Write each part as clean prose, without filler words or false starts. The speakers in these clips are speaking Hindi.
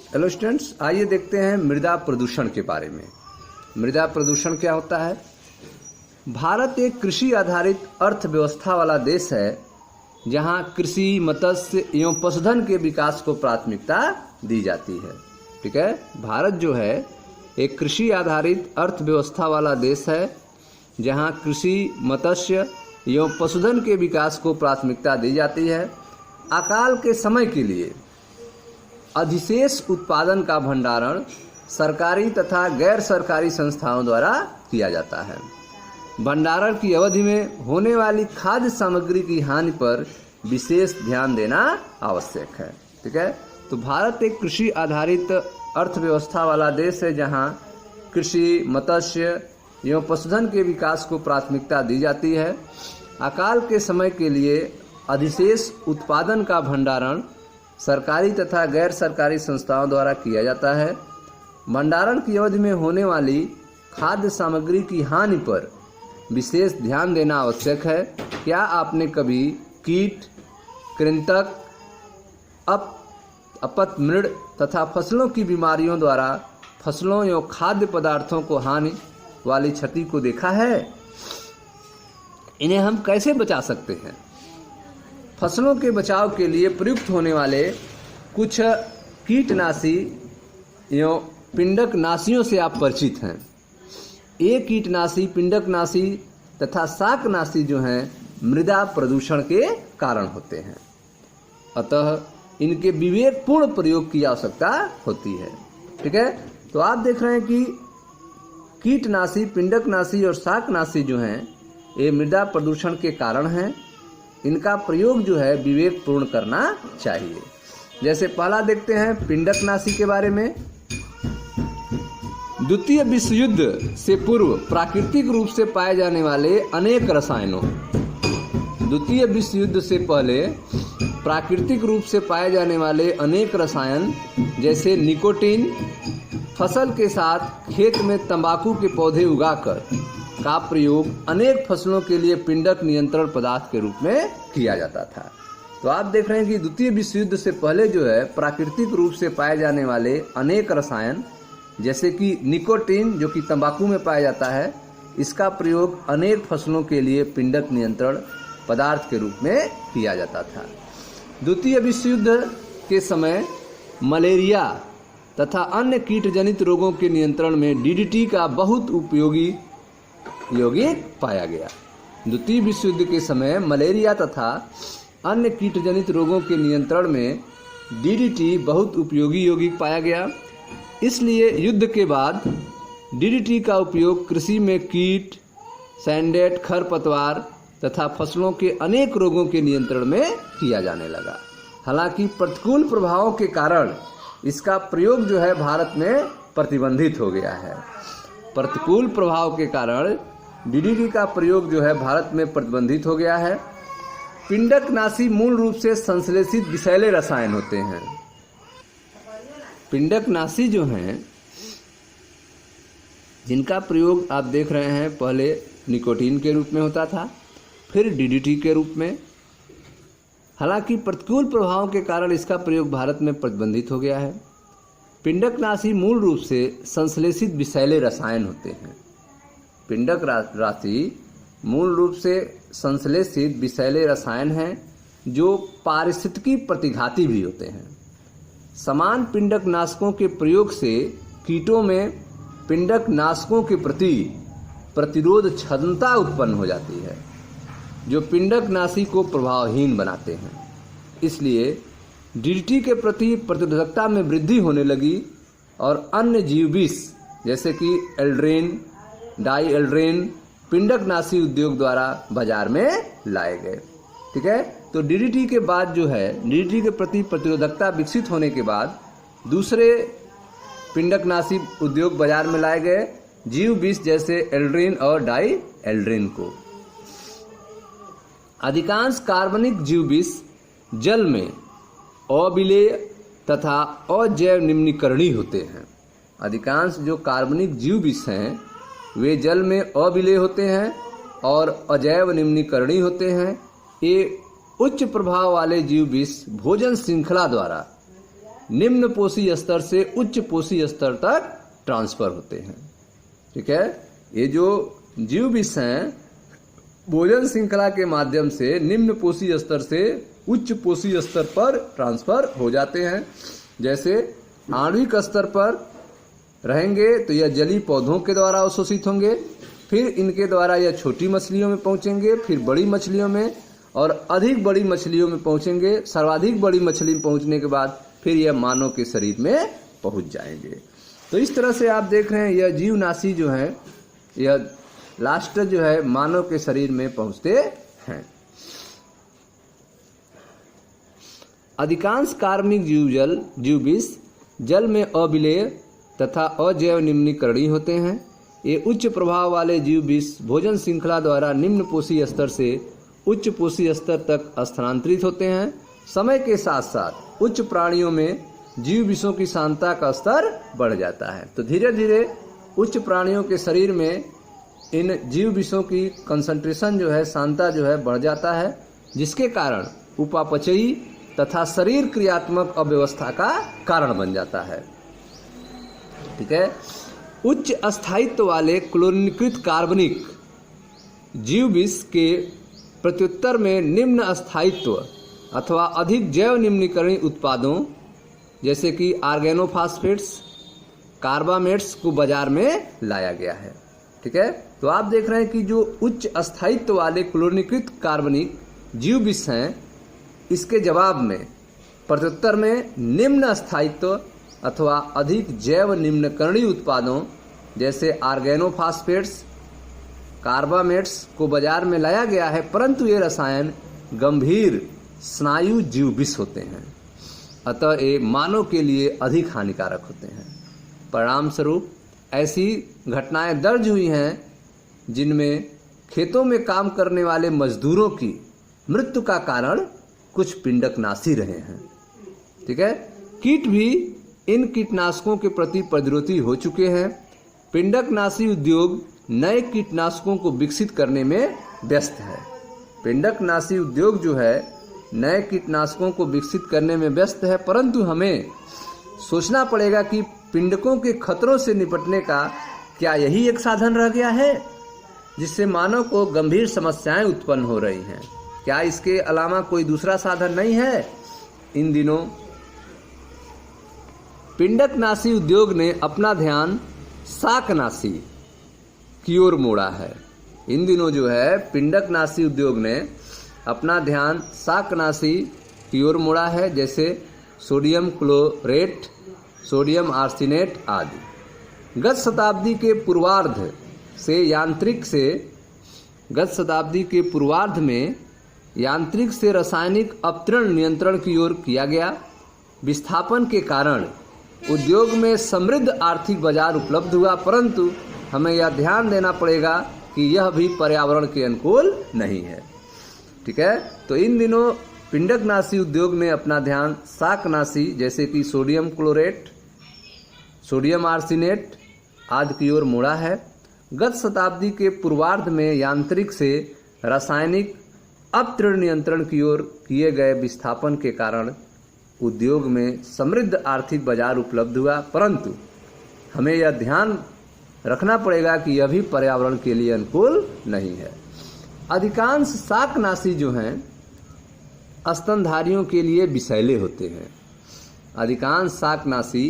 हेलो स्टूडेंट्स, आइए देखते हैं मृदा प्रदूषण के बारे में। मृदा प्रदूषण क्या होता है? भारत एक कृषि आधारित अर्थव्यवस्था वाला देश है, जहां कृषि, मत्स्य एवं पशुधन के विकास को प्राथमिकता दी जाती है। ठीक है, भारत जो है एक कृषि आधारित अर्थव्यवस्था वाला देश है, जहां कृषि, मत्स्य एवं पशुधन के विकास को प्राथमिकता दी जाती है। अकाल के समय के लिए अधिशेष उत्पादन का भंडारण सरकारी तथा गैर सरकारी संस्थाओं द्वारा किया जाता है। भंडारण की अवधि में होने वाली खाद्य सामग्री की हानि पर विशेष ध्यान देना आवश्यक है। ठीक है, तो भारत एक कृषि आधारित अर्थव्यवस्था वाला देश है, जहां कृषि, मत्स्य एवं पशुधन के विकास को प्राथमिकता दी जाती है। अकाल के समय के लिए अधिशेष उत्पादन का भंडारण सरकारी तथा गैर सरकारी संस्थाओं द्वारा किया जाता है। भंडारण की अवधि में होने वाली खाद्य सामग्री की हानि पर विशेष ध्यान देना आवश्यक है। क्या आपने कभी कीट, कृंतक, अपतमृड़ तथा फसलों की बीमारियों द्वारा फसलों एवं खाद्य पदार्थों को हानि वाली क्षति को देखा है? इन्हें हम कैसे बचा सकते हैं? फसलों के बचाव के लिए प्रयुक्त होने वाले कुछ कीटनाशी एवं पिंडकनाशियों से आप परिचित हैं। ये कीटनाशी, पिंडकनाशी तथा शाकनाशी जो हैं मृदा प्रदूषण के कारण होते हैं, अतः इनके विवेकपूर्ण प्रयोग की आवश्यकता होती है। ठीक है, तो आप देख रहे हैं कि कीटनाशी, पिंडकनाशी और शाकनाशी जो हैं ये मृदा प्रदूषण के कारण हैं। इनका प्रयोग जो है विवेकपूर्ण करना चाहिए। जैसे पहला देखते हैं पिंडकनाशी के बारे में। द्वितीय विश्व युद्ध से पूर्व प्राकृतिक रूप से पाए जाने वाले अनेक रसायनों, द्वितीय विश्व युद्ध से पहले प्राकृतिक रूप से पाए जाने वाले अनेक रसायन जैसे निकोटीन, फसल के साथ खेत में तंबाकू के पौधे उगाकर का प्रयोग अनेक फसलों के लिए पिंडक नियंत्रण पदार्थ के रूप में किया जाता था। तो आप देख रहे हैं कि द्वितीय विश्व युद्ध से पहले जो है प्राकृतिक रूप से पाए जाने वाले अनेक रसायन जैसे कि निकोटीन, जो कि तंबाकू में पाया जाता है, इसका प्रयोग अनेक फसलों के लिए पिंडक नियंत्रण पदार्थ के रूप में किया जाता था। द्वितीय विश्व युद्ध के समय मलेरिया तथा अन्य कीट जनित रोगों के नियंत्रण में डीडीटी का बहुत उपयोगी यौगिक पाया गया। द्वितीय विश्व युद्ध के समय मलेरिया तथा अन्य कीट जनित रोगों के नियंत्रण में डीडीटी बहुत उपयोगी यौगिक पाया गया। इसलिए युद्ध के बाद डीडीटी का उपयोग कृषि में कीट, सैंडेट, खरपतवार तथा फसलों के अनेक रोगों के नियंत्रण में किया जाने लगा। हालांकि प्रतिकूल प्रभावों के कारण इसका प्रयोग जो है भारत में प्रतिबंधित हो गया है। प्रतिकूल प्रभाव के कारण डीडीटी का प्रयोग जो है भारत में प्रतिबंधित हो गया है। पिंडकनाशी मूल रूप से संश्लेषित विषैले रसायन होते हैं। पिंडकनाशी जो हैं जिनका प्रयोग आप देख रहे हैं पहले निकोटीन के रूप में होता था, फिर डीडीटी के रूप में। हालांकि प्रतिकूल प्रभावों के कारण इसका प्रयोग भारत में प्रतिबंधित हो गया है। पिंडकनाशी मूल रूप से संश्लेषित विषैले रसायन होते हैं। पिंडक राशि मूल रूप से संश्लेषित विषैले रसायन हैं जो पारिस्थितिकी प्रतिघाती भी होते हैं। समान पिंडकनाशकों के प्रयोग से कीटों में पिंडकनाशकों के प्रति प्रतिरोध क्षमता उत्पन्न हो जाती है, जो पिंडकनाशी को प्रभावहीन बनाते हैं। इसलिए डीडीटी के प्रति प्रतिरोधकता में वृद्धि होने लगी और अन्य जीव विष जैसे कि एल्ड्रेन, डाई एल्ड्रेन पिंडकनाशी उद्योग द्वारा बाजार में लाए गए। ठीक है, तो डीडीटी के बाद जो है डीडीटी के प्रति प्रतिरोधकता विकसित होने के बाद दूसरे पिंडकनाशी उद्योग बाजार में लाए गए, जीव विष जैसे एल्ड्रेन और डाई एल्ड्रेन को। अधिकांश कार्बनिक जीव विष जल में अविलेय तथा अजैव निम्नीकरणीय होते हैं। अधिकांश जो कार्बनिक जीव विष हैं वे जल में अविलेय होते हैं और अजैव निम्नीकरणीय होते हैं। ये उच्च प्रभाव वाले जीव विष भोजन श्रृंखला द्वारा निम्न पोषी स्तर से उच्च पोषी स्तर तक ट्रांसफर होते हैं। ठीक है, ये जो जीव विष हैं भोजन श्रृंखला के माध्यम से निम्न पोषी स्तर से उच्च पोषी स्तर पर ट्रांसफर हो जाते हैं। जैसे आणविक स्तर पर रहेंगे तो यह जलीय पौधों के द्वारा अवशोषित होंगे, फिर इनके द्वारा यह छोटी मछलियों में पहुंचेंगे, फिर बड़ी मछलियों में और अधिक बड़ी मछलियों में पहुंचेंगे। सर्वाधिक बड़ी मछली में पहुंचने के बाद फिर यह मानव के शरीर में पहुंच जाएंगे। तो इस तरह से आप देख रहे हैं यह जीवनाशी जो है यह लास्ट जो है मानव के शरीर में पहुंचते हैं। अधिकांश कार्बनिक जीव विष जल में अविलेय तथा अजैव निम्नीकरणीय होते हैं। ये उच्च प्रभाव वाले जीव विष भोजन श्रृंखला द्वारा निम्न पोषी स्तर से उच्च पोषी स्तर तक स्थानांतरित होते हैं। समय के साथ साथ उच्च प्राणियों में जीव विषों की सांद्रता का स्तर बढ़ जाता है। तो धीरे धीरे उच्च प्राणियों के शरीर में इन जीव विषों की कंसंट्रेशन जो है सांद्रता जो है बढ़ जाता है, जिसके कारण उपापचयी तथा शरीर क्रियात्मक अव्यवस्था का कारण बन जाता है। ठीक है, उच्च अस्थायित्व वाले क्लोरीनीकृत कार्बनिक जीव विष के प्रत्युत्तर में निम्न अस्थायित्व अथवा अधिक जैव निम्नीकरणीय उत्पादों जैसे कि ऑर्गेनोफॉस्फेट्स, कार्बामेट्स को बाजार में लाया गया है। ठीक है, तो आप देख रहे हैं कि जो उच्च अस्थायित्व वाले क्लोरीनीकृत कार्बनिक जीव विष हैं इसके जवाब में प्रत्युत्तर में निम्न अस्थायित्व अथवा अधिक जैव निम्नीकरणीय उत्पादों जैसे ऑर्गेनोफॉस्फेट्स, कार्बामेट्स को बाजार में लाया गया है, परंतु ये रसायन गंभीर स्नायु जीव विष होते हैं, अतः ये मानव के लिए अधिक हानिकारक होते हैं। परिणाम स्वरूप ऐसी घटनाएं दर्ज हुई हैं जिनमें खेतों में काम करने वाले मजदूरों की मृत्यु का कारण कुछ पिंडकनाशी रहे हैं। ठीक है, कीट भी इन कीटनाशकों के प्रति प्रतिरोधी हो चुके हैं। पिंडकनाशी उद्योग नए कीटनाशकों को विकसित करने में व्यस्त है। पिंडकनाशी उद्योग जो है नए कीटनाशकों को विकसित करने में व्यस्त है, परंतु हमें सोचना पड़ेगा कि पिंडकों के खतरों से निपटने का क्या यही एक साधन रह गया है जिससे मानव को गंभीर समस्याएं उत्पन्न हो रही हैं? क्या इसके अलावा कोई दूसरा साधन नहीं है? इन दिनों पिंडकनाशी उद्योग ने अपना ध्यान शाकनाशी की ओर मोड़ा है। इन दिनों जो है पिंडकनाशी उद्योग ने अपना ध्यान शाकनाशी की ओर मोड़ा है, जैसे सोडियम क्लोरेट, सोडियम आर्सेनेट आदि। गत शताब्दी के पूर्वार्ध में यांत्रिक से रासायनिक अपतरण नियंत्रण की ओर किया गया विस्थापन के कारण उद्योग में समृद्ध आर्थिक बाजार उपलब्ध हुआ, परंतु हमें यह ध्यान देना पड़ेगा कि यह भी पर्यावरण के अनुकूल नहीं है। ठीक है, तो इन दिनों पिंडकनाशी उद्योग ने अपना ध्यान शाकनाशी जैसे कि सोडियम क्लोरेट, सोडियम आर्सेनेट आदि की ओर मोड़ा है। गत शताब्दी के पूर्वार्ध में यांत्रिक से रासायनिक अपतरण नियंत्रण की ओर किए गए विस्थापन के कारण उद्योग में समृद्ध आर्थिक बाजार उपलब्ध हुआ, परंतु हमें यह ध्यान रखना पड़ेगा कि यह भी पर्यावरण के लिए अनुकूल नहीं है। अधिकांश शाकनाशी जो हैं स्तनधारियों के लिए विषैले होते हैं। अधिकांश शाकनाशी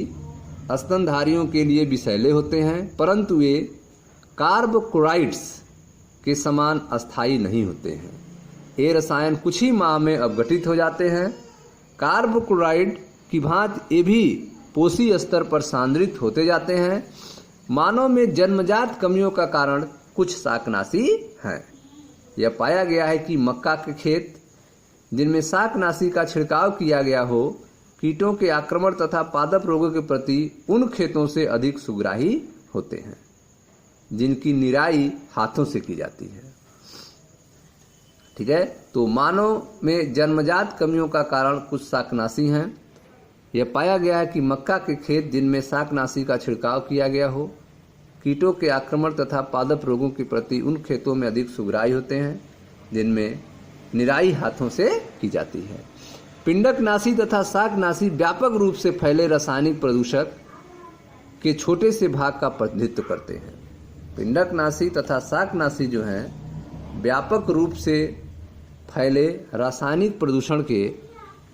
स्तनधारियों के लिए विषैले होते हैं, परंतु ये कार्बोक्लोराइड्स के समान अस्थायी नहीं होते हैं। ये रसायन कुछ ही माह में अपघटित हो जाते हैं। कार्बोक्लोराइड की भांति ये भी पोषी स्तर पर सांद्रित होते जाते हैं। मानव में जन्मजात कमियों का कारण कुछ शाकनाशी हैं। यह पाया गया है कि मक्का के खेत जिनमें शाकनाशी का छिड़काव किया गया हो, कीटों के आक्रमण तथा पादप रोगों के प्रति उन खेतों से अधिक सुग्राही होते हैं जिनकी निराई हाथों से की जाती है। ठीक है, तो मानव में जन्मजात कमियों का कारण कुछ शाकनाशी हैं। यह पाया गया है कि मक्का के खेत जिनमें शाकनाशी का छिड़काव किया गया हो, कीटों के आक्रमण तथा पादप रोगों के प्रति उन खेतों में अधिक सुग्राही होते हैं जिनमें निराई हाथों से की जाती है। पिंडकनाशी तथा शाकनाशी व्यापक रूप से फैले रासायनिक प्रदूषक के छोटे से भाग का प्रतिनिधित्व करते हैं। पिंडकनाशी तथा शाकनाशी जो हैं व्यापक रूप से फैले रासायनिक प्रदूषण के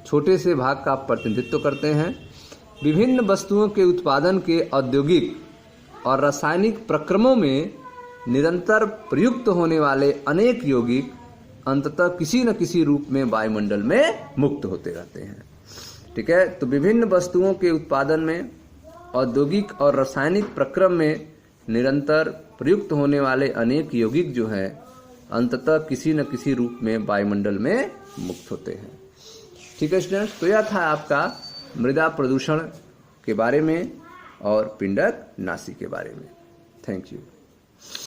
छोटे से भाग का प्रतिनिधित्व करते हैं। विभिन्न वस्तुओं के उत्पादन के औद्योगिक और रासायनिक प्रक्रमों में निरंतर प्रयुक्त होने वाले अनेक यौगिक अंततः किसी न किसी रूप में वायुमंडल में मुक्त होते रहते हैं। ठीक है, तो विभिन्न वस्तुओं के उत्पादन में औद्योगिक और रासायनिक प्रक्रम में निरंतर प्रयुक्त होने वाले अनेक यौगिक जो है अंततः किसी न किसी रूप में वायुमंडल में मुक्त होते हैं। ठीक है स्टूडेंट्स, तो यह था आपका मृदा प्रदूषण के बारे में और पिंडकनाशी के बारे में। Thank you.